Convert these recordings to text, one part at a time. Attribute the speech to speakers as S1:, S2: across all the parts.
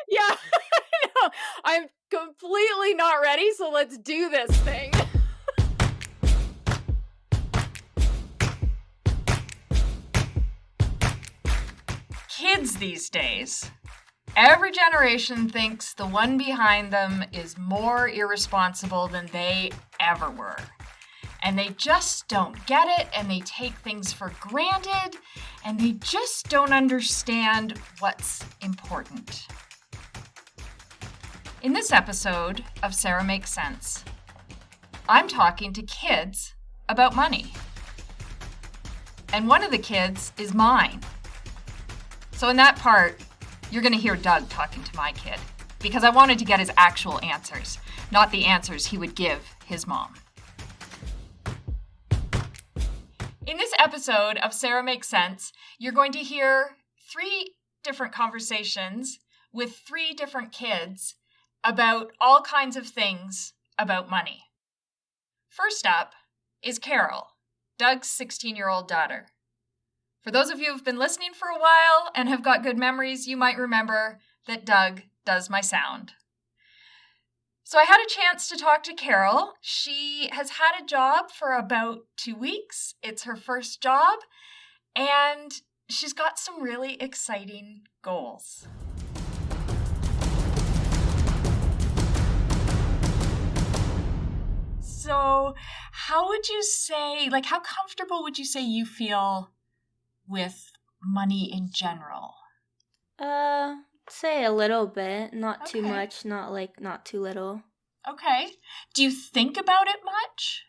S1: Yeah, I know. I'm completely not ready, so let's do this thing.
S2: Kids these days, every generation thinks the one behind them is more irresponsible than they ever were. And they just don't get it, and they take things for granted, and they just don't understand what's important. In this episode of Sara Makes Sense, I'm talking to kids about money. And one of the kids is mine. So in that part, you're going to hear Doug talking to my kid, because I wanted to get his actual answers, not the answers he would give his mom. In this episode of Sara Makes Sense, you're going to hear 3 different conversations with 3 different kids about all kinds of things about money. First up is Carol, Doug's 16-year-old daughter. For those of you who've been listening for a while and have got good memories, you might remember that Doug does my sound. So I had a chance to talk to Carol. She has had a job for about 2 weeks. It's her first job, and she's got some really exciting goals. So how would you say, how comfortable would you say you feel with money in general?
S3: Say a little bit, not too
S2: Okay.
S3: much, not too little.
S2: Okay. Do you think about it much?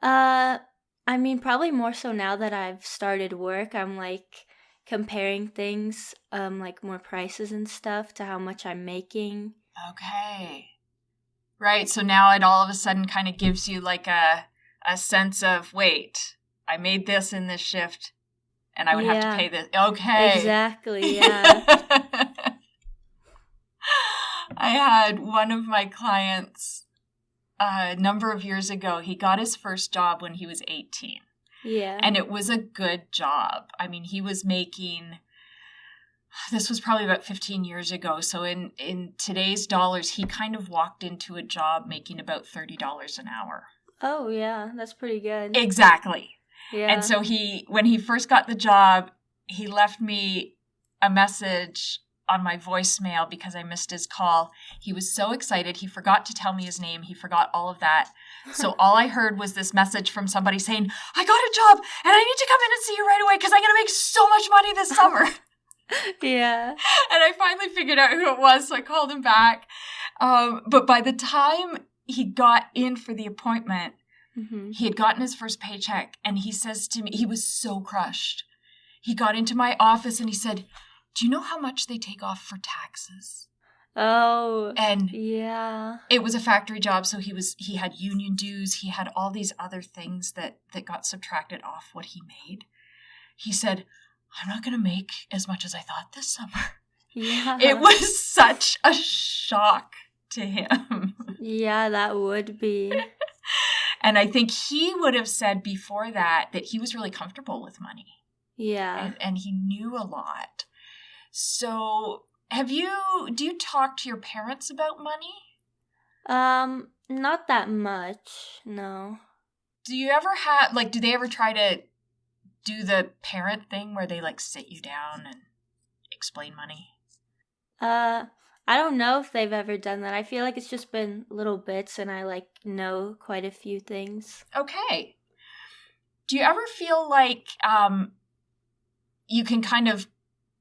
S3: I mean, probably more so now that I've started work. I'm comparing things, more prices and stuff to how much I'm making.
S2: Okay. Right. So now it all of a sudden kind of gives you a sense of, wait, I made this in this shift and I would have to pay this. Okay.
S3: Exactly, yeah.
S2: I had one of my clients a number of years ago. He got his first job when he was 18.
S3: Yeah.
S2: And it was a good job. I mean, he was making, this was probably about 15 years ago. So in today's dollars, he kind of walked into a job making about $30 an hour.
S3: Oh, yeah. That's pretty good.
S2: Exactly.
S3: Yeah.
S2: And so when he first got the job, he left me a message on my voicemail because I missed his call. He was so excited. He forgot to tell me his name. He forgot all of that. So all I heard was this message from somebody saying, I got a job and I need to come in and see you right away because I'm going to make so much money this summer.
S3: Yeah.
S2: And I finally figured out who it was, so I called him back. But by the time he got in for the appointment, he had gotten his first paycheck, and he says to me, he was so crushed. He got into my office and he said, do you know how much they take off for taxes?
S3: Oh,
S2: and
S3: yeah.
S2: It was a factory job, so he had union dues. He had all these other things that got subtracted off what he made. He said, I'm not going to make as much as I thought this summer.
S3: Yeah.
S2: It was such a shock to him.
S3: Yeah, that would be.
S2: And I think he would have said before that he was really comfortable with money.
S3: Yeah.
S2: And he knew a lot. So do you talk to your parents about money?
S3: Not that much, no.
S2: Do you ever have, do they ever try to do the parent thing where they sit you down and explain money?
S3: I don't know if they've ever done that. I feel like it's just been little bits and I know quite a few things.
S2: Okay. Do you ever feel like you can kind of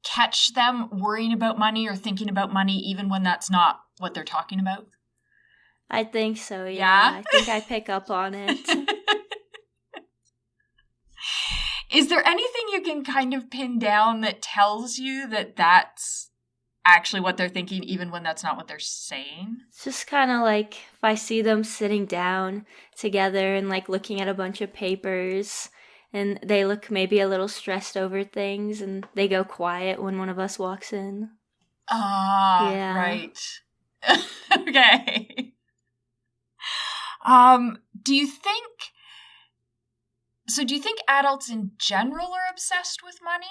S2: catch them worrying about money or thinking about money even when that's not what they're talking about?
S3: I think so, yeah. I think I pick up on it.
S2: Is there anything you can kind of pin down that tells you that that's actually what they're thinking even when that's not what they're saying?
S3: It's just kind of if I see them sitting down together and looking at a bunch of papers and they look maybe a little stressed over things and they go quiet when one of us walks in.
S2: Ah,
S3: yeah.
S2: Right. Okay. Do you think adults in general are obsessed with money?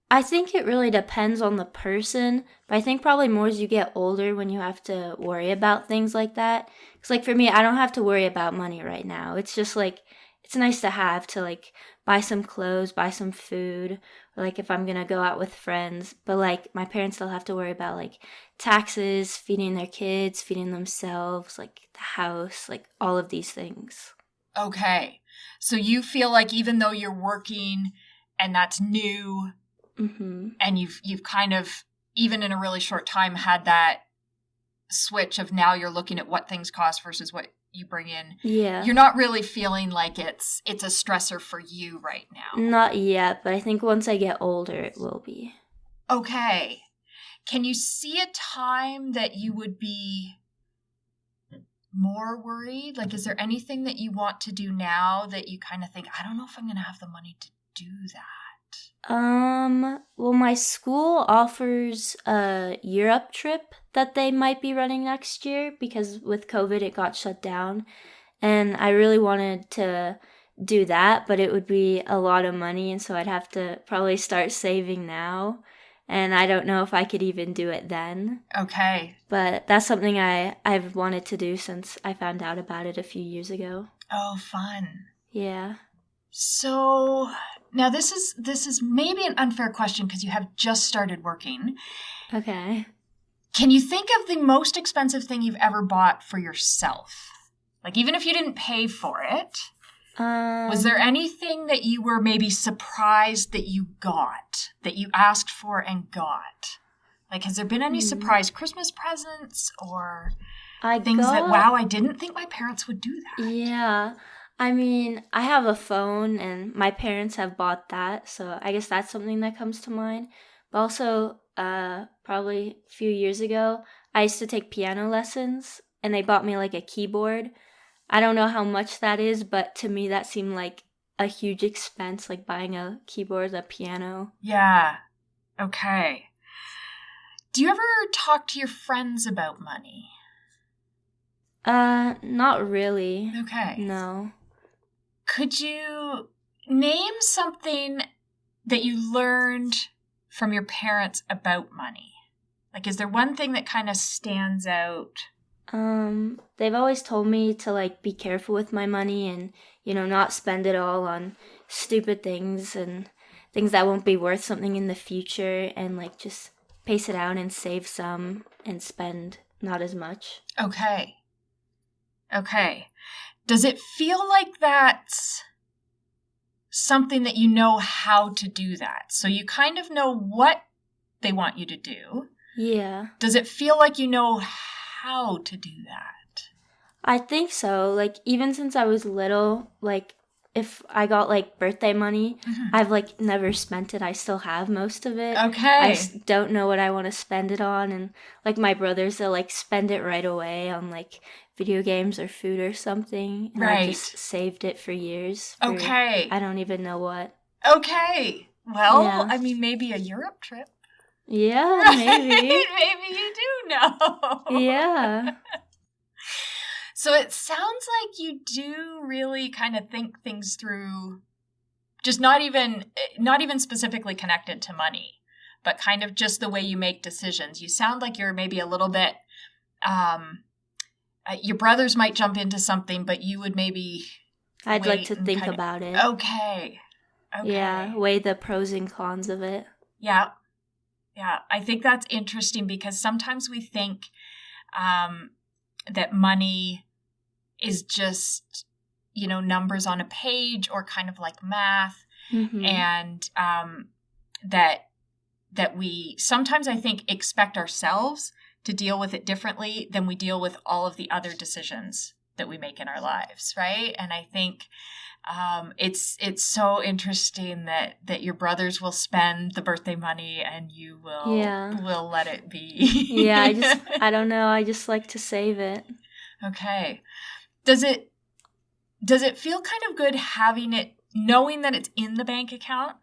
S3: I think it really depends on the person, but I think probably more as you get older when you have to worry about things like that. Because, like, for me, I don't have to worry about money right now. It's just, like, it's nice to have to, like, buy some clothes, buy some food, or, like, if I'm gonna go out with friends. But, like, my parents still have to worry about, like, taxes, feeding their kids, feeding themselves, like, the house, like, all of these things.
S2: Okay. So you feel like even though you're working and that's new,
S3: Mm-hmm.
S2: and you've kind of, even in a really short time, had that switch of now you're looking at what things cost versus what you bring in.
S3: Yeah.
S2: You're not really feeling like it's a stressor for you right now.
S3: Not yet, but I think once I get older, it will be.
S2: Okay. Can you see a time that you would be more worried? Like, is there anything that you want to do now that you kind of think, I don't know if I'm going to have the money to do that?
S3: Well, my school offers a Europe trip that they might be running next year because with COVID it got shut down. And I really wanted to do that, but it would be a lot of money, and so I'd have to probably start saving now. And I don't know if I could even do it then.
S2: Okay.
S3: But that's something I've wanted to do since I found out about it a few years ago.
S2: Oh, fun.
S3: Yeah.
S2: So now this is maybe an unfair question because you have just started working.
S3: Okay.
S2: Can you think of the most expensive thing you've ever bought for yourself? Like, even if you didn't pay for it, was there anything that you were maybe surprised that you got, that you asked for and got? Like, has there been any surprise Christmas presents or things that, wow, I didn't think my parents would do that?
S3: Yeah. I mean, I have a phone and my parents have bought that, so I guess that's something that comes to mind. But also, probably a few years ago, I used to take piano lessons and they bought me like a keyboard. I don't know how much that is, but to me that seemed like a huge expense, like buying a keyboard, a piano.
S2: Yeah. Okay. Do you ever talk to your friends about money?
S3: Not really.
S2: Okay.
S3: No.
S2: Could you name something that you learned from your parents about money? Like, is there one thing that kind of stands out?
S3: They've always told me to, like, be careful with my money and, not spend it all on stupid things and things that won't be worth something in the future, and, like, just pace it out and save some and spend not as much.
S2: Okay. Does it feel like that's something that you know how to do that? So you kind of know what they want you to do.
S3: Yeah.
S2: Does it feel like you know how to do that?
S3: I think so. Like, even since I was little, like, if I got, like, birthday money, I've, like, never spent it. I still have most of it.
S2: Okay.
S3: I just don't know what I want to spend it on. And, like, my brothers, they'll, like, spend it right away on, like, video games or food or something. And
S2: Right.
S3: I just saved it for years.
S2: Okay.
S3: I don't even know what.
S2: Okay. Well,
S3: Yeah.
S2: I mean, maybe a Europe trip.
S3: Yeah, maybe.
S2: Maybe you do know.
S3: Yeah.
S2: So it sounds like you do really kind of think things through, just not even specifically connected to money, but kind of just the way you make decisions. You sound like you're maybe a little bit, your brothers might jump into something, but you would maybe
S3: I'd like to think about it.
S2: Okay.
S3: Yeah, weigh the pros and cons of it.
S2: Yeah. I think that's interesting because sometimes we think that money is just, numbers on a page or kind of like math.
S3: Mm-hmm.
S2: And that we sometimes, I think, expect ourselves to deal with it differently than we deal with all of the other decisions that we make in our lives, right? And I think it's so interesting that your brothers will spend the birthday money and you will let it be.
S3: Yeah, I don't know. I just like to save it.
S2: Okay. Does it feel kind of good having it, knowing that it's in the bank account?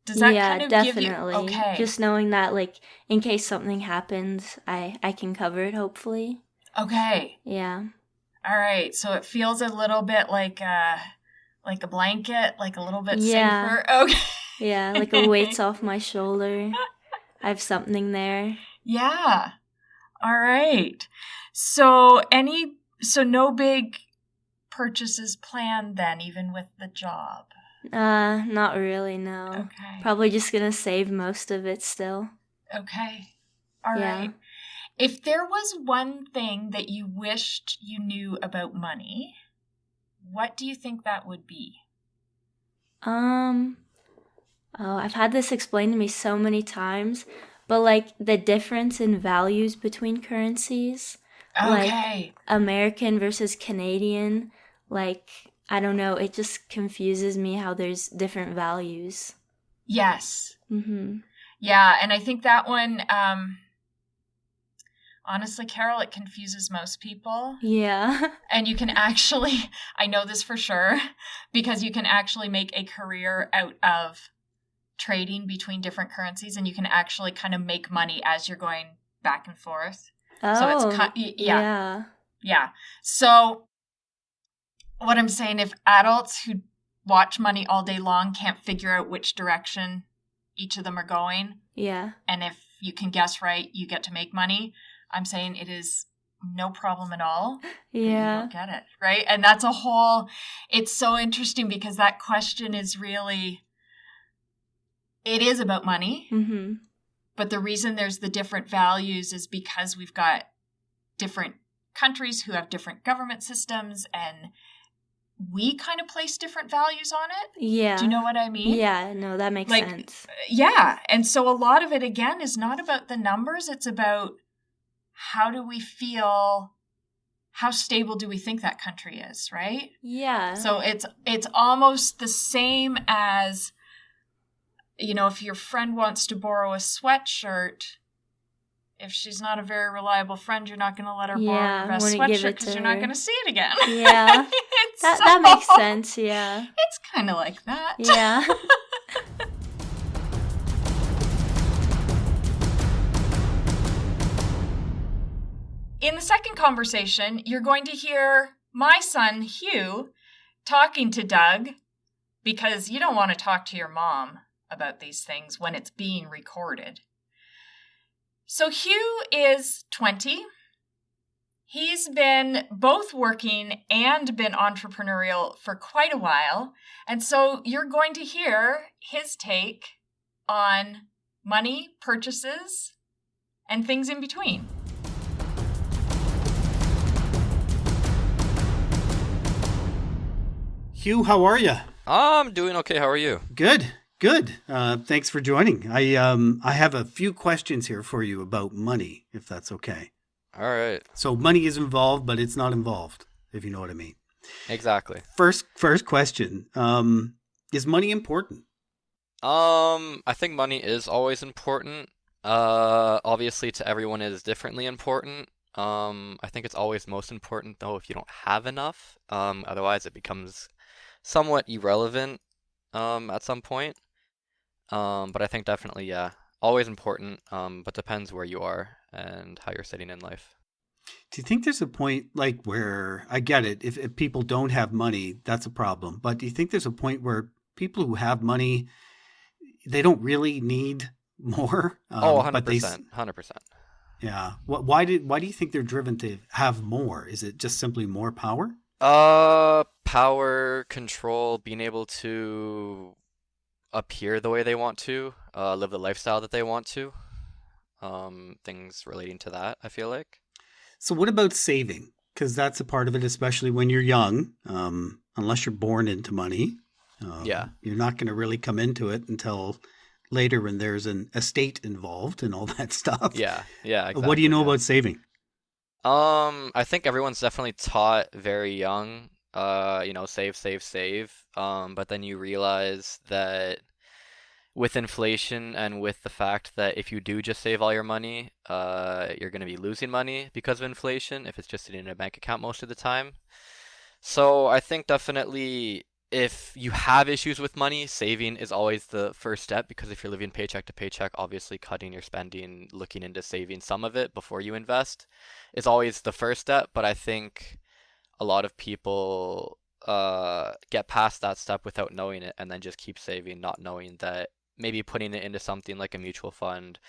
S2: Does that kind of
S3: definitely.
S2: give you... Okay.
S3: Just knowing that, like, in case something happens, I can cover it, hopefully.
S2: Okay.
S3: Yeah.
S2: All right. So it feels a little bit like a blanket, like a little bit safer. Okay.
S3: Yeah, like a weight's off my shoulder. I have something there.
S2: Yeah. All right. So no big purchases planned then, even with the job?
S3: Not really, no.
S2: Okay.
S3: Probably just gonna save most of it still.
S2: Okay. All
S3: Yeah.
S2: right. If there was one thing that you wished you knew about money, what do you think that would be?
S3: I've had this explained to me so many times, but like the difference in values between currencies, like
S2: Okay.
S3: American versus Canadian, like I don't know, it just confuses me how there's different values.
S2: Yes.
S3: Mhm.
S2: Yeah, and I think that one, honestly, Carol, it confuses most people.
S3: Yeah.
S2: And you can actually, I know this for sure, because you can actually make a career out of trading between different currencies, and you can actually kind of make money as you're going back and forth. So it's
S3: yeah.
S2: Yeah. So what I'm saying, if adults who watch money all day long can't figure out which direction each of them are going,
S3: Yeah.
S2: and if you can guess right, you get to make money, I'm saying it is no problem at all.
S3: Yeah.
S2: You don't get it, right? And it's so interesting because that question is really, it is about money.
S3: Mm-hmm.
S2: But the reason there's the different values is because we've got different countries who have different government systems, and we kind of place different values on it.
S3: Yeah.
S2: Do you know what I mean?
S3: Yeah, no, that makes sense.
S2: Yeah. And so a lot of it, again, is not about the numbers. It's about how do we feel, how stable do we think that country is, right?
S3: Yeah.
S2: So it's almost the same as, if your friend wants to borrow a sweatshirt, if she's not a very reliable friend, you're not going to let her borrow your best sweatshirt because you're not going to see it again.
S3: Yeah. that makes sense, yeah.
S2: It's kind of like that.
S3: Yeah.
S2: In the second conversation, you're going to hear my son, Hugh, talking to Doug, because you don't want to talk to your mom about these things when it's being recorded. So Hugh is 20. He's been both working and been entrepreneurial for quite a while. And so you're going to hear his take on money, purchases, and things in between.
S4: Hugh, how are you?
S5: I'm doing okay. How are you?
S4: Good. Thanks for joining. I have a few questions here for you about money, if that's okay.
S5: All right.
S4: So money is involved, but it's not involved, if you know what I mean.
S5: Exactly.
S4: First question. Is money important?
S5: I think money is always important. Obviously to everyone it is differently important. I think it's always most important though if you don't have enough. Otherwise it becomes somewhat irrelevant at some point. But I think definitely, yeah, always important, but depends where you are and how you're sitting in life.
S4: Do you think there's a point like where, I get it, if people don't have money, that's a problem. But do you think there's a point where people who have money, they don't really need more?
S5: 100%. 100%.
S4: Yeah. Why do you think they're driven to have more? Is it just simply more power?
S5: Power, control, being able to appear the way they want to, live the lifestyle that they want to. Things relating to that, I feel like.
S4: So what about saving? Because that's a part of it, especially when you're young. Unless you're born into money,
S5: Yeah.
S4: you're not going to really come into it until later when there's an estate involved and all that stuff.
S5: Yeah, exactly.
S4: What do you know about saving?
S5: I think everyone's definitely taught very young, save. But then you realize that with inflation and with the fact that if you do just save all your money, you're going to be losing money because of inflation if it's just sitting in a bank account most of the time. So I think definitely if you have issues with money, saving is always the first step, because if you're living paycheck to paycheck, obviously cutting your spending, looking into saving some of it before you invest is always the first step. But I think a lot of people get past that step without knowing it and then just keep saving, not knowing that maybe putting it into something like a mutual fund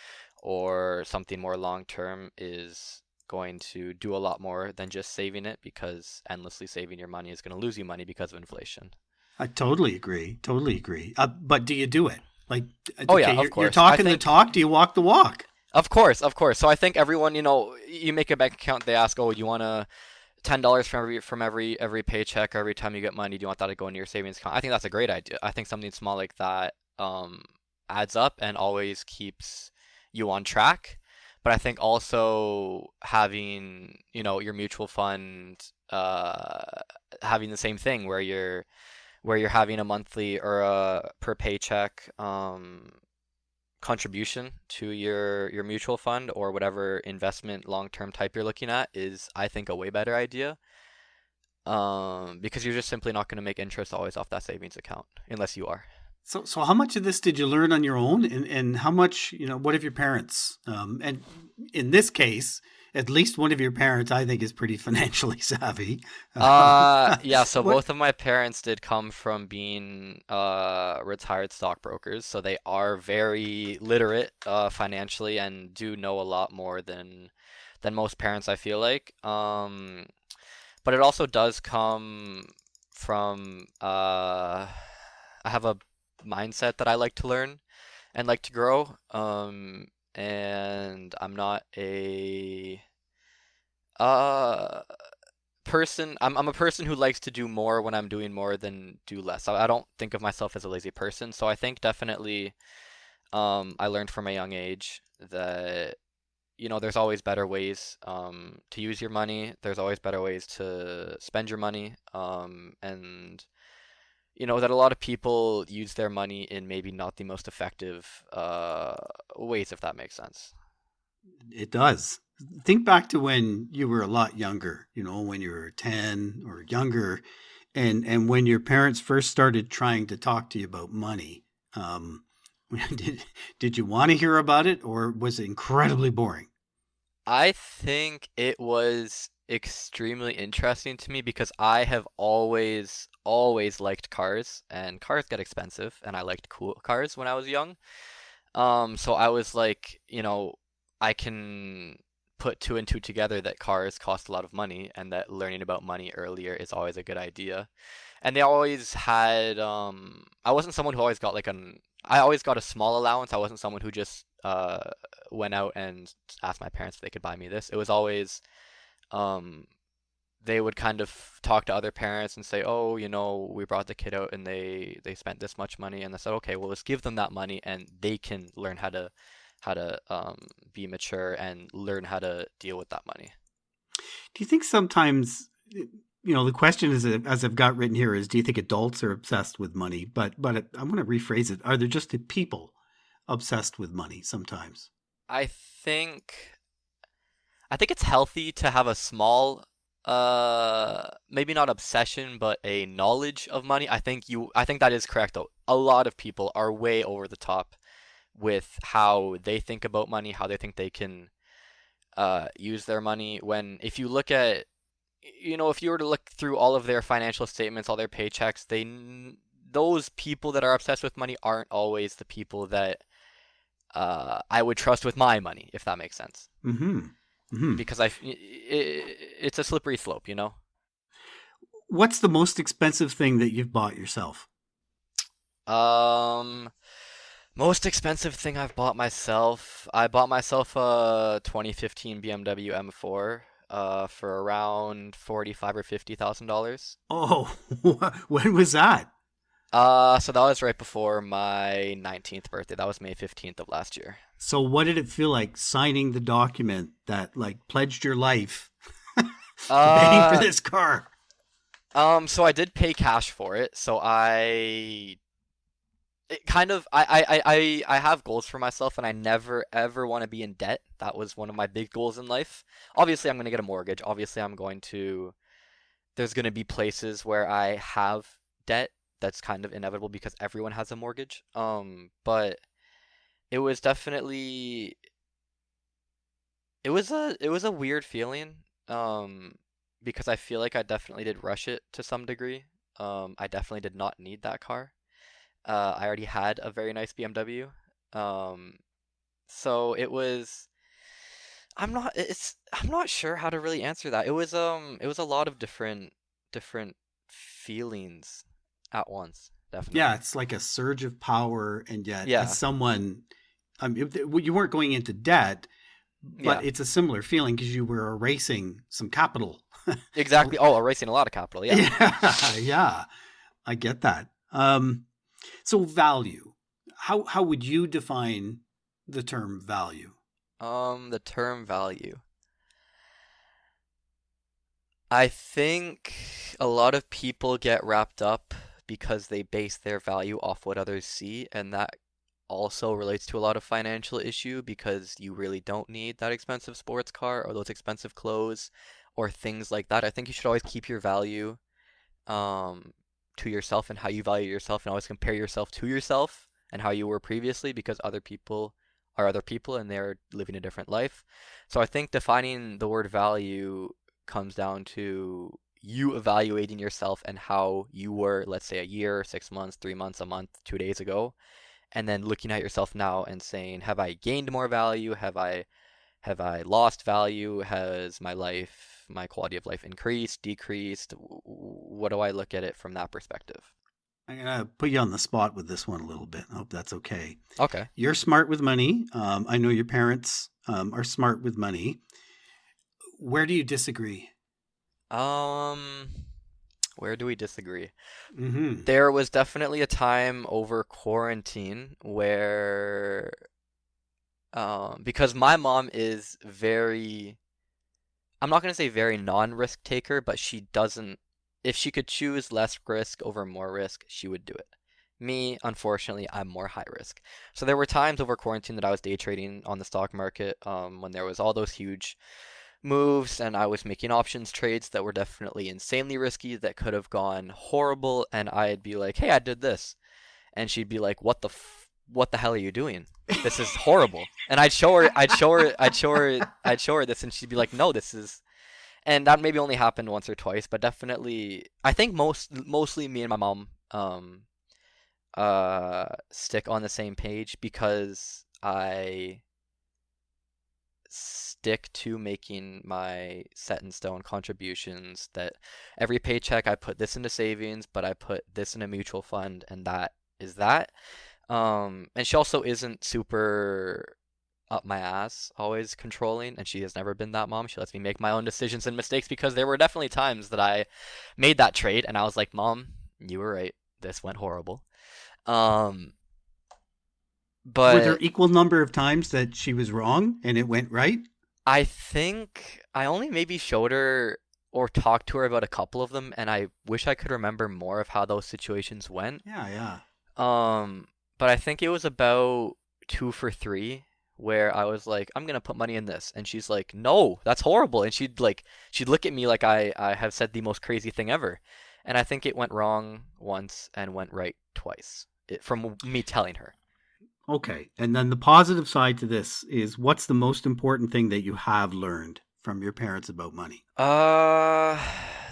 S5: or something more long term is going to do a lot more than just saving it, because endlessly saving your money is going to lose you money because of inflation.
S4: I totally agree. Totally agree. But do you do it? Like,
S5: Oh yeah,
S4: okay,
S5: of
S4: you're
S5: course.
S4: talking the talk. Do you walk the walk?
S5: Of course, of course. So I think everyone, you make a bank account, they ask, oh, you want to $10 from every paycheck, every time you get money, do you want that to go into your savings account? I think that's a great idea. I think something small like that adds up and always keeps you on track. But I think also having, your mutual fund having the same thing where you're having a monthly or a per paycheck contribution to your mutual fund or whatever investment long-term type you're looking at is, I think, a way better idea. Because you're just simply not going to make interest always off that savings account unless you are.
S4: So how much of this did you learn on your own, and how much, what have your parents? And in this case, at least one of your parents, I think, is pretty financially savvy.
S5: Yeah, so
S4: What?
S5: both of my parents did come from being retired stockbrokers, so they are very literate financially and do know a lot more than most parents, I feel like. But it also does come from I have a mindset that I like to learn and like to grow. And I'm not a uh person. I'm a person who likes to do more when I'm doing more than do less. I don't think of myself as a lazy person, so I think definitely I learned from a young age that there's always better ways to use your money. There's always better ways to spend your money. And that a lot of people use their money in maybe not the most effective ways, if that makes sense.
S4: It does. Think back to when you were a lot younger, when you were 10 or younger, and when your parents first started trying to talk to you about money. Um, did you want to hear about it, or was it incredibly boring?
S5: I think it was extremely interesting to me because I have always liked cars, and cars get expensive, and I liked cool cars when I was young. So I was like, I can put two and two together that cars cost a lot of money and that learning about money earlier is always a good idea. And they always had, I wasn't someone who always got I always got a small allowance. I wasn't someone who just went out and asked my parents if they could buy me this. It was always, um, they would kind of talk to other parents and say, "Oh, we brought the kid out and they spent this much money." And I said, "Okay, well, let's give them that money and they can learn how to be mature and learn how to deal with that money."
S4: Do you think sometimes, the question is, as I've got written here, is do you think adults are obsessed with money? But I want to rephrase it. Are there just the people obsessed with money sometimes?
S5: I think I think it's healthy to have a small maybe not obsession, but a knowledge of money. I think that is correct though. A lot of people are way over the top with how they think about money, how they think they can use their money. When if you look at if you were to look through all of their financial statements, all their paychecks, those people that are obsessed with money aren't always the people that I would trust with my money, if that makes sense.
S4: Mm-hmm. Mm-hmm.
S5: Because it's a slippery slope.
S4: What's the most expensive thing that you've bought yourself?
S5: Um, Most expensive thing I've bought myself. I bought myself a 2015 BMW M4 for around 45 or $50,000.
S4: Oh, when was that?
S5: So that was right before my 19th birthday. That was May 15th of last year.
S4: So what did it feel like signing the document that pledged your life paying for
S5: Uh,
S4: this car?
S5: so I did pay cash for it. So it kind of I have goals for myself, and I never ever want to be in debt. That was one of my big goals in life. Obviously, I'm going to get a mortgage. Obviously, there's going to be places where I have debt. That's kind of inevitable because everyone has a mortgage. But it was definitely it was a weird feeling. Because I feel like I definitely did rush it to some degree. I definitely did not need that car. I already had a very nice BMW. Um, so it was. I'm not sure how to really answer that. It was a lot of different feelings at once, definitely.
S4: Yeah, it's like a surge of power, and yet, as
S5: Yeah,
S4: someone, you weren't going into debt, but
S5: yeah,
S4: it's a similar feeling because you were erasing some capital.
S5: exactly. Oh, erasing a lot of capital. Yeah.
S4: Yeah, yeah, I get that. So value, how would you define the term value?
S5: The term value. I think a lot of people get wrapped up because they base their value off what others see, and that also relates to a lot of financial issue because you really don't need that expensive sports car or those expensive clothes or things like that. I think you should always keep your value um to yourself and how you value yourself, and always compare yourself to yourself and how you were previously, because other people are other people and they're living a different life. So I think defining the word value comes down to you evaluating yourself and how you were, let's say, a year, 6 months, 3 months, a month, 2 days ago, and then looking at yourself now and saying, have I gained more value? Have I lost value? Has my life, my quality of life increased, decreased? What do I look at it from that perspective?
S4: I'm gonna put you on the spot with this one a little bit. I hope that's okay.
S5: Okay.
S4: You're smart with money. I know your parents are smart with money. Where do you disagree?
S5: Um, where do we disagree?
S4: Mm-hmm.
S5: There was definitely a time over quarantine where, because my mom is very, I'm not going to say very non-risk taker, but she doesn't, if she could choose less risk over more risk, she would do it. Me, unfortunately, I'm more high risk. So there were times over quarantine that I was day trading on the stock market, when there was all those huge moves and I was making options trades that were definitely insanely risky that could have gone horrible, and I'd be like, "Hey, I did this." And she'd be like, what the hell are you doing? This is horrible." And I'd show her this, and she'd be like, "No, this is." And that maybe only happened once or twice, but definitely I think mostly me and my mom stick on the same page because I stick to making my set in stone contributions, that every paycheck I put this into savings, but I put this in a mutual fund, and that is that. And she also isn't super up my ass, always controlling, and she has never been that mom. She lets me make my own decisions and mistakes, because there were definitely times that I made that trade and I was like, "Mom, you were right. This went horrible." Um,
S4: Were there
S5: but
S4: equal number of times that she was wrong and it went right?
S5: I think I only maybe showed her or talked to her about a couple of them, and I wish I could remember more of how those situations went.
S4: Yeah, yeah.
S5: Um, but I think it was about 2 for 3 where I was like, "I'm gonna put money in this," and she's like, "No, that's horrible," and she'd look at me like I have said the most crazy thing ever, and I think it went wrong once and went right twice, from me telling her.
S4: Okay. And then the positive side to this is, what's the most important thing that you have learned from your parents about money?
S5: Uh,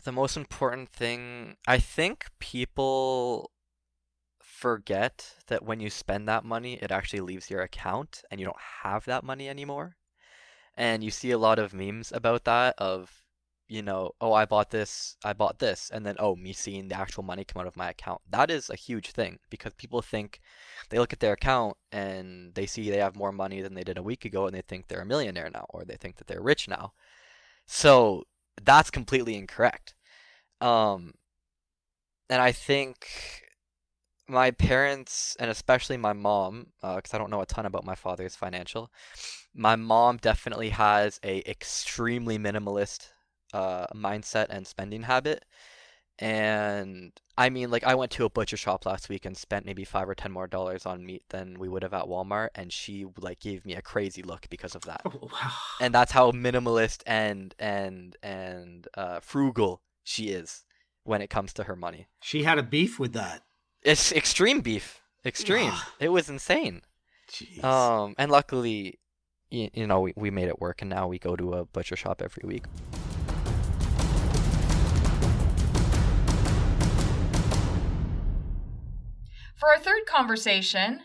S5: the most important thing, I think people forget that when you spend that money, it actually leaves your account and you don't have that money anymore. And you see a lot of memes about that of, "Oh, I bought this, and then, oh, me seeing the actual money come out of my account." That is a huge thing, because people think, they look at their account and they see they have more money than they did a week ago, and they think they're a millionaire now, or they think that they're rich now. So that's completely incorrect. Um, and I think my parents, and especially my mom, because I don't know a ton about my father's financial, my mom definitely has a extremely minimalist mindset and spending habit. And I mean, like, I went to a butcher shop last week and spent maybe $5 or $10 more on meat than we would have at Walmart, and she like gave me a crazy look because of that.
S4: Oh, wow.
S5: And that's how minimalist and frugal she is when it comes to her money.
S4: She had a beef with that.
S5: It's extreme beef. Extreme.
S4: Ah,
S5: It was insane.
S4: jeez.
S5: And luckily, we made it work, and now we go to a butcher shop every week.
S2: For our third conversation,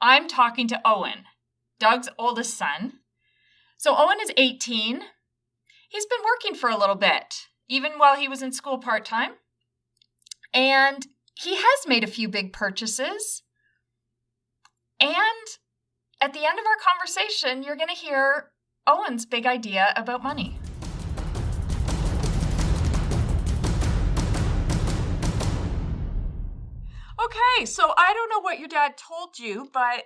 S2: I'm talking to Owen, Doug's oldest son. So Owen is 18. He's been working for a little bit, even while he was in school part-time. And he has made a few big purchases. And at the end of our conversation, you're going to hear Owen's big idea about money. Okay, so I don't know what your dad told you, but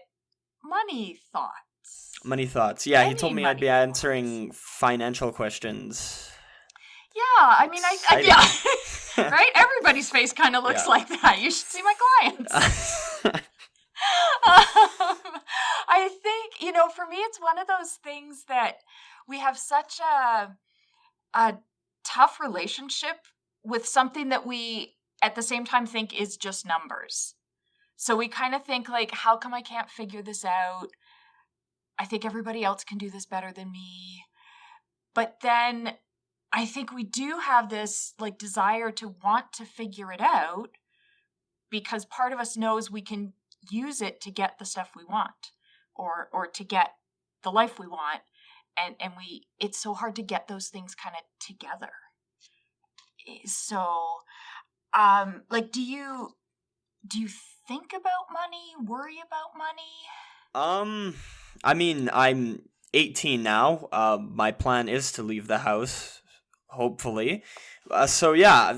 S2: money thoughts.
S6: Money thoughts. Yeah, he
S2: Any
S6: told me I'd be
S2: money
S6: answering financial questions.
S2: Yeah, I mean, yeah, right? Everybody's face kind of looks
S6: Yeah.
S2: like that. You should see my clients. I think, for me, it's one of those things that we have such a tough relationship with something that we, at the same time, think is just numbers. So we kind of think like, how come I can't figure this out? I think everybody else can do this better than me. But then I think we do have this like desire to want to figure it out because part of us knows we can use it to get the stuff we want or to get the life we want. And it's so hard to get those things kind of together. So, do you think about money, worry about money?
S6: I mean, I'm 18 now. My plan is to leave the house, hopefully. So yeah,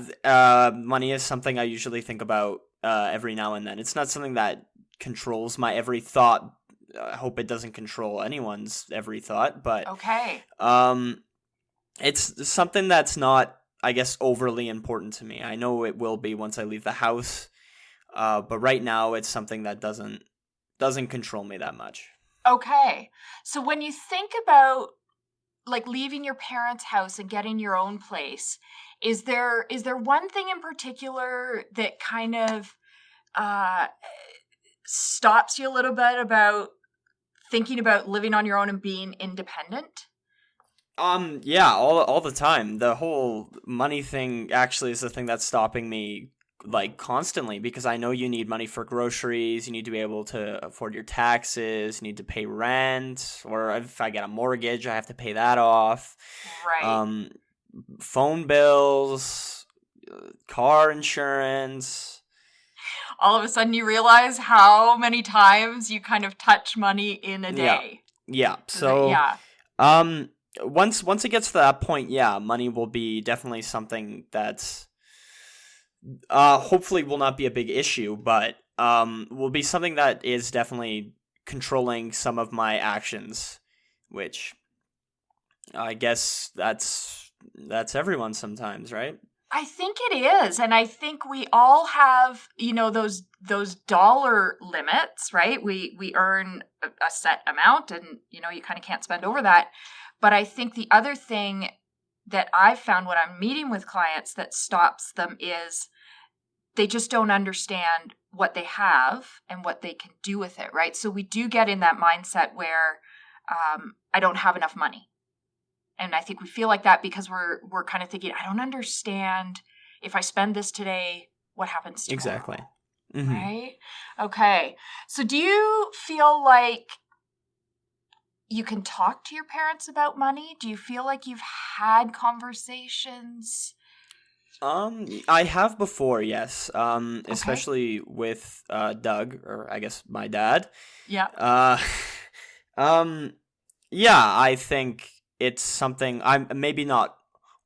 S6: money is something I usually think about every now and then. It's not something that controls my every thought. I hope it doesn't control anyone's every thought, but
S2: Okay.
S6: it's something that's not, I guess, overly important to me. I know it will be once I leave the house, but right now it's something that doesn't control me that much.
S2: Okay. So when you think about like leaving your parents' house and getting your own place, is there one thing in particular that kind of stops you a little bit about thinking about living on your own and being independent?
S6: Yeah, all the time. The whole money thing actually is the thing that's stopping me like constantly, because I know you need money for groceries, you need to be able to afford your taxes, you need to pay rent, or if I get a mortgage, I have to pay that off.
S2: Right.
S6: Phone bills, car insurance.
S2: All of a sudden you realize how many times you kind of touch money in a day.
S6: Yeah. So
S2: Yeah.
S6: once it gets to that point, yeah, money will be definitely something that's hopefully will not be a big issue, but will be something that is definitely controlling some of my actions, which I guess that's everyone sometimes, right?
S2: I think it is. And I think we all have, those dollar limits, right? We earn a set amount and, you kind of can't spend over that. But I think the other thing that I've found when I'm meeting with clients that stops them is they just don't understand what they have and what they can do with it, right? So we do get in that mindset where I don't have enough money. And I think we feel like that because we're kind of thinking, I don't understand if I spend this today, what happens tomorrow?
S6: Exactly. Mm-hmm.
S2: Right? Okay. So do you feel like you can talk to your parents about money? Do you feel like you've had conversations?
S6: I have before, yes.
S2: Okay.
S6: Especially with Doug, or I guess my dad.
S2: Yeah.
S6: Yeah, I think it's something I'm maybe not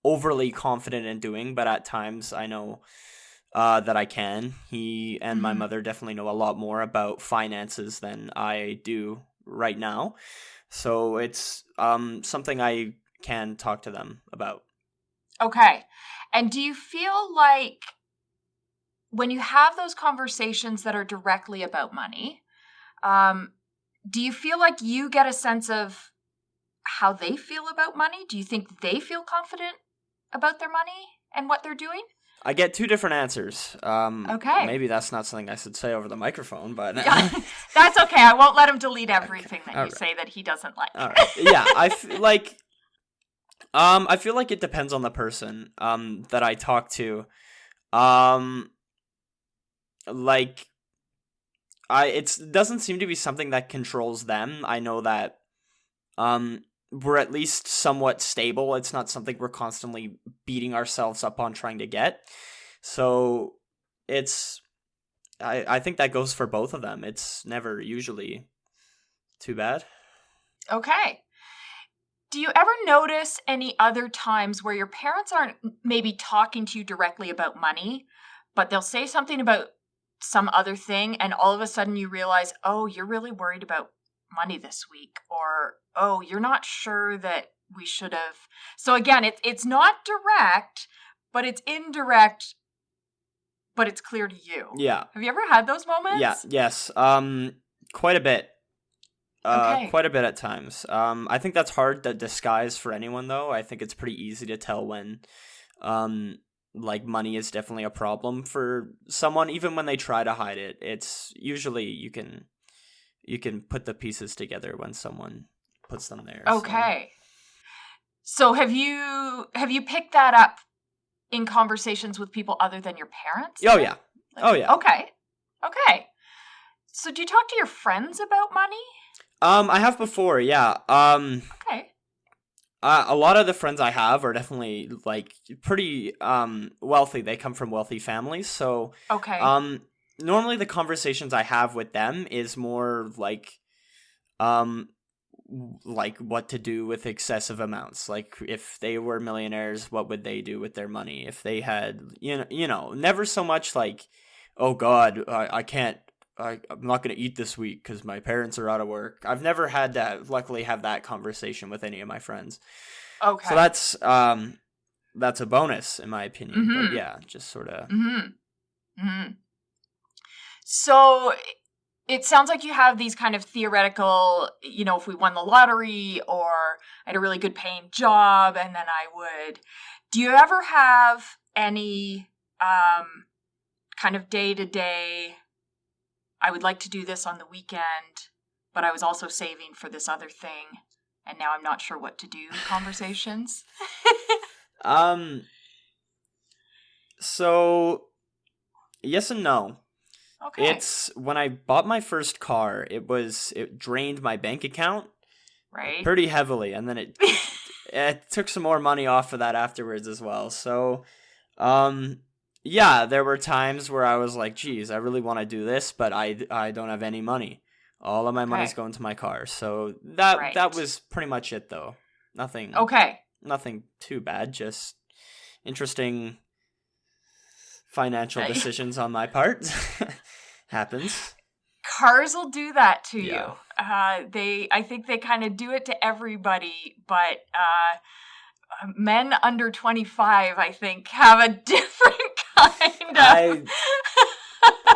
S6: overly confident in doing, but at times I know that I can. He and my mother definitely know a lot more about finances than I do right now. So it's something I can talk to them about.
S2: Okay. And do you feel like when you have those conversations that are directly about money, do you feel like you get a sense of how they feel about money? Do you think they feel confident about their money and what they're doing?
S6: I get two different answers.
S2: Okay.
S6: Maybe that's not something I should say over the microphone, but
S2: that's okay. I won't let him delete everything that you say that he doesn't like.
S6: All right. Yeah, I feel like it depends on the person that I talk to. Like it doesn't seem to be something that controls them. I know that we're at least somewhat stable. It's not something we're constantly beating ourselves up on trying to get. So it's I think that goes for both of them. It's never usually too bad.
S2: Okay. Do you ever notice any other times where your parents aren't maybe talking to you directly about money, but they'll say something about some other thing, and all of a sudden you realize, oh, you're really worried about money this week, or, oh, you're not sure that we should have. So again, it's not direct, but it's indirect, but it's clear to you.
S6: Yeah.
S2: Have you ever had those moments?
S6: Yeah. Yes. Quite a bit.
S2: Okay.
S6: Quite a bit at times. I think that's hard to disguise for anyone, though. I think it's pretty easy to tell when, like, money is definitely a problem for someone, even when they try to hide it. It's usually you can put the pieces together when someone puts them there.
S2: Okay. So have you picked that up in conversations with people other than your parents?
S6: Oh yeah. Oh yeah.
S2: Okay. So do you talk to your friends about money?
S6: I have before, yeah.
S2: Okay.
S6: A lot of the friends I have are definitely like pretty wealthy. They come from wealthy families, so
S2: Okay.
S6: normally the conversations I have with them is more like what to do with excessive amounts. Like if they were millionaires, what would they do with their money? If they had, never so much like, oh God, I can't. I'm not going to eat this week because my parents are out of work. I've never had to, luckily, have that conversation with any of my friends.
S2: Okay.
S6: So that's a bonus, in my opinion.
S2: Mm-hmm.
S6: But yeah, just sort of.
S2: Mm-hmm. Mm-hmm. So it sounds like you have these kind of theoretical, if we won the lottery or I had a really good paying job and then I would. Do you ever have any kind of day-to-day, I would like to do this on the weekend, but I was also saving for this other thing, and now I'm not sure what to do conversations?
S6: So, yes and no.
S2: Okay.
S6: It's when I bought my first car, it drained my bank account
S2: right.
S6: pretty heavily, and then it took some more money off of that afterwards as well. So, yeah, there were times where I was like, geez, I really want to do this, but I don't have any money. All of my money's going to my car. So that was pretty much it, though. Nothing too bad, just interesting financial decisions on my part. Happens.
S2: Cars will do that to you.
S6: Yeah.
S2: I think they kind of do it to everybody, but men under 25, I think, have a different kind of...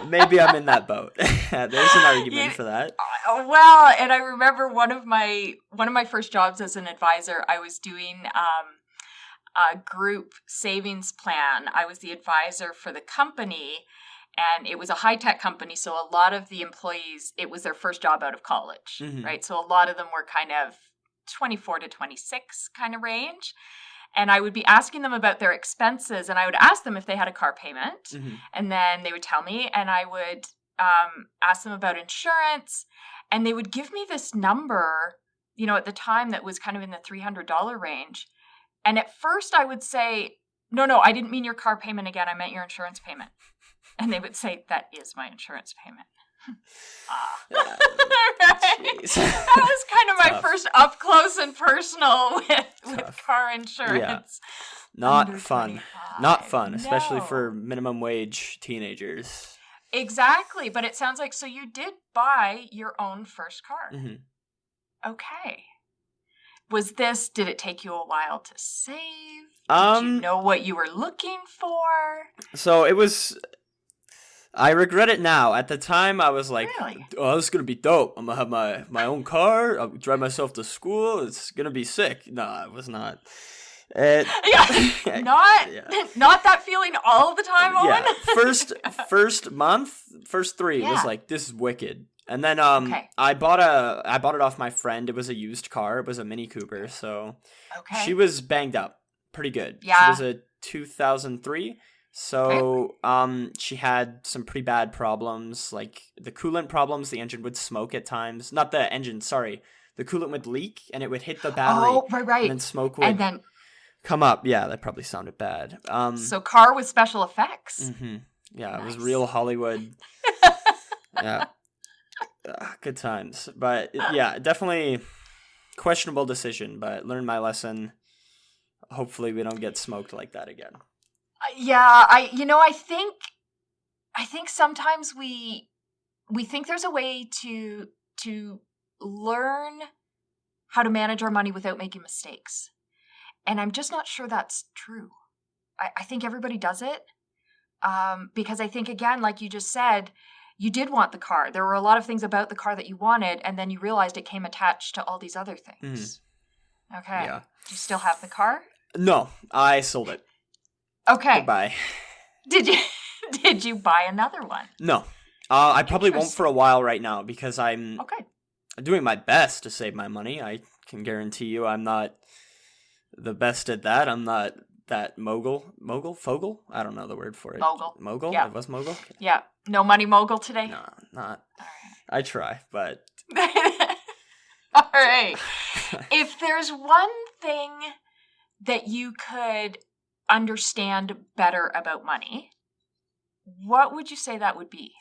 S6: Maybe I'm in that boat. There's an argument for that.
S2: Well, and I remember one of my first jobs as an advisor, I was doing a group savings plan. I was the advisor for the company, and it was a high-tech company, so a lot of the employees, it was their first job out of college,
S6: mm-hmm.
S2: right? So a lot of them were kind of 24 to 26 kind of range. And I would be asking them about their expenses, and I would ask them if they had a car payment,
S6: mm-hmm.
S2: and then they would tell me, and I would ask them about insurance, and they would give me this number, at the time that was kind of in the $300 range. And at first I would say, no, I didn't mean your car payment again. I meant your insurance payment. And they would say, that is my insurance payment. Right? That was kind of my first up close and personal with car insurance.
S6: Yeah. Not fun.
S2: 25.
S6: Not fun, especially
S2: No.
S6: for minimum wage teenagers.
S2: Exactly, but it sounds like, so you did buy your own first car.
S6: Mm-hmm.
S2: Okay. Did it take you a while to save? Did you know what you were looking for?
S6: So it was... I regret it now. At the time, I was like,
S2: Really?
S6: oh, this is going to be dope. I'm going to have my own car. I'll drive myself to school. It's going to be sick. No, it was not.
S2: Not that feeling all the time, Owen?
S6: Yeah. First 3 was like, this is wicked. And then I bought it off my friend. It was a used car. It was a Mini Cooper. So she was banged up pretty good.
S2: Yeah.
S6: She was a 2003. So, she had some pretty bad problems, like the coolant problems. The engine would smoke at times. Not the engine, sorry. The coolant would leak, and it would hit the battery.
S2: Oh, right.
S6: And then smoke would
S2: And then
S6: come up. Yeah, that probably sounded bad.
S2: so car with special effects.
S6: Yeah, it was
S2: Nice.
S6: real Hollywood. Yeah. Good times. But yeah, definitely questionable decision, but learned my lesson. Hopefully we don't get smoked like that again.
S2: Yeah, I think sometimes we think there's a way to learn how to manage our money without making mistakes. And I'm just not sure that's true. I think everybody does it. Because I think, again, like you just said, you did want the car. There were a lot of things about the car that you wanted, and then you realized it came attached to all these other things. Okay.
S6: Yeah.
S2: Do you still have the car?
S6: No, I sold it.
S2: Okay.
S6: Goodbye.
S2: Did you buy another one?
S6: No. I probably won't for a while right now because I'm
S2: Okay.
S6: doing my best to save my money. I can guarantee you I'm not the best at that. I'm not that mogul? Fogel? I don't know the word for it. Mogul?
S2: Yeah.
S6: It was mogul?
S2: Yeah. No money mogul today?
S6: No, not.
S2: All
S6: I try, but...
S2: right. All right. If there's one thing that you could understand better about money, what would you say that would be?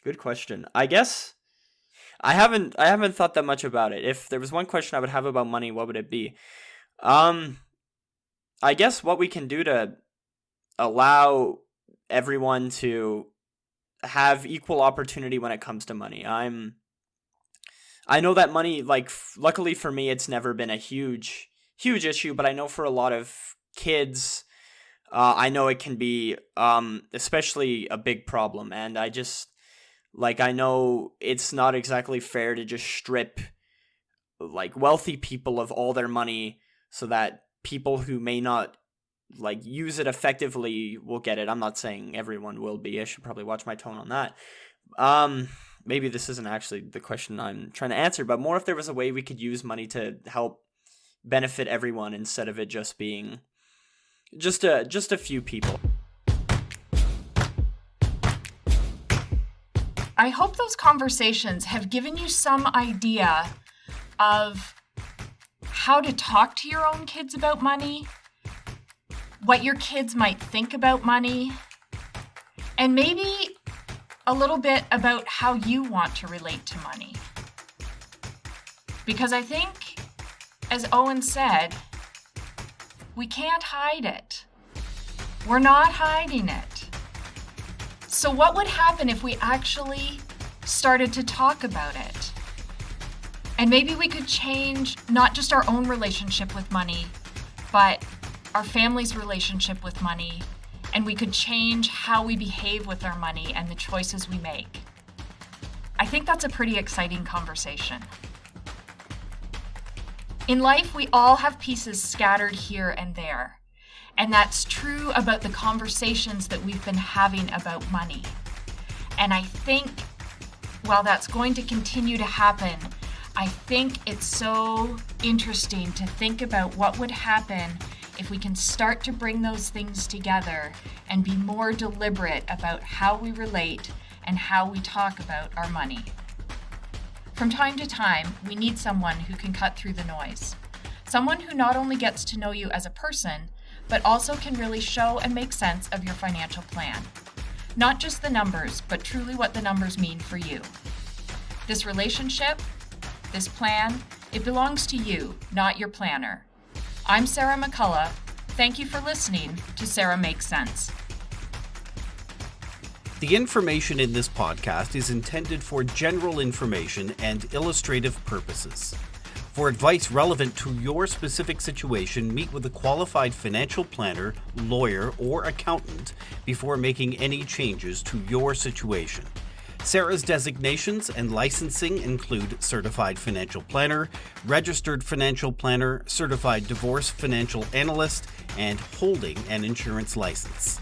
S6: Good question. I guess I haven't thought that much about it. If there was one question I would have about money, what would it be? I guess what we can do to allow everyone to have equal opportunity when it comes to money. I know that money, like, luckily for me, it's never been a huge issue, but I know for a lot of kids, I know it can be, especially a big problem. And I know it's not exactly fair to just strip, like, wealthy people of all their money so that people who may not, like, use it effectively will get it. I'm not saying everyone will be. I should probably watch my tone on that. Maybe this isn't actually the question I'm trying to answer, but more if there was a way we could use money to help benefit everyone instead of it just being just a few people.
S2: I hope those conversations have given you some idea of how to talk to your own kids about money, what your kids might think about money, and maybe a little bit about how you want to relate to money. Because I think, as Owen said, we can't hide it. We're not hiding it. So what would happen if we actually started to talk about it? And maybe we could change not just our own relationship with money, but our family's relationship with money, and we could change how we behave with our money and the choices we make. I think that's a pretty exciting conversation. In life, we all have pieces scattered here and there, and that's true about the conversations that we've been having about money. And I think while that's going to continue to happen, I think it's so interesting to think about what would happen if we can start to bring those things together and be more deliberate about how we relate and how we talk about our money. From time to time, we need someone who can cut through the noise. Someone who not only gets to know you as a person, but also can really show and make sense of your financial plan. Not just the numbers, but truly what the numbers mean for you. This relationship, this plan, it belongs to you, not your planner. I'm Sara McCullough. Thank you for listening to Sara Makes Sense.
S4: The information in this podcast is intended for general information and illustrative purposes. For advice relevant to your specific situation, meet with a qualified financial planner, lawyer, or accountant before making any changes to your situation. Sara's designations and licensing include Certified Financial Planner, Registered Financial Planner, Certified Divorce Financial Analyst, and holding an insurance license.